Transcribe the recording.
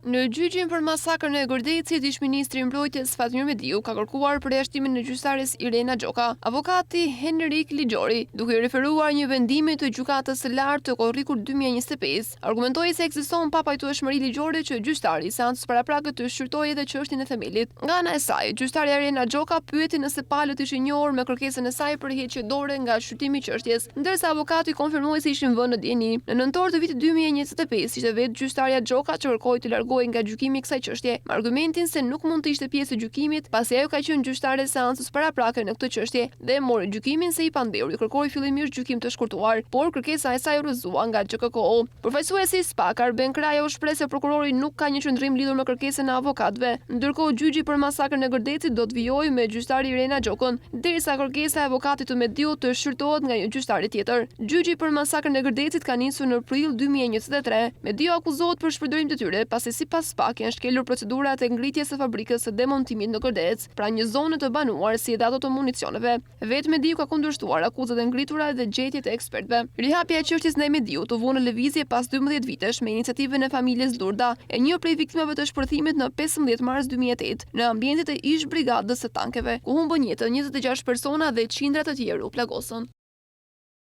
Në gjyqin për masakrën e Gërdecit, ish-ministri i mbrojtjes Fatmir Mediu ka kërkuar përjashtimin e gjyqtares Irena Gjoka. Avokati Henrik Ligjori, duke referuar një vendimi të gjykatës së lartë të korrikut 2025, argumentoi se ekziston papajtueshmëri ligjore që gjyqtari i seancës paraprakët të shqyrtojë edhe çështjen e themelit. Nga ana e saj, gjyqtarja Irena Gjoka pyeti nëse palët ishin njohur me kërkesën e saj për heqje dore nga shqyrtimi i çështjes, ndërsa avokati konfirmoi se ishin vënë në dieni. Në nëntor të vitit 2025 ishte vetë gjyqtarja Gjoka që kërkoi të largohej nga gjykimi i kësaj çështje, me argumentin se nuk mund të ishte pjesë e gjykimit, pasi ajo ka qenë gjyqtare e seancës paraprake në këtë çështje dhe mori gjykimin se i pandehur i kërkoi fillimisht gjykim të shkurtuar, por kërkesa e saj u rrëzua nga GKKO. Përfaqësuesi i SPAK Arben Kraja u shpreh se prokurori nuk ka një qëndrim lidhur me kërkesën e avokatëve, ndërkohë gjyqi për masakrën e Gërdecit do të vijojë me gjyqtari Irena Gjokën, derisa kërkesa e avokatit të Mediut të shqyrtohet nga një gjyqtar tjetër. Gjyqi për masakrën e Gërdecit ka nisur në prill 2023. Mediu akuzohet për shpërdorim detyre, pasi sipas SPAK janë shkelur procedurat e ngritjes së fabrikës së demontimit në Gërdec, pra një zonë të banuar si edhe ato të municioneve. Vetë Mediu ka kundërshtuar akuzat e ngritura dhe gjetjet e ekspertëve. Rihapja e çështjes ndaj Mediut u vënë në lëvizje pas 12 vitesh me iniciativën e familjes Lurda, e një prej viktimave të shpërthimit në 15 mars 2008 në ambientet e ish brigadës së tankeve, ku humbën jetën 26 persona dhe qindra të tjerë u plagosën.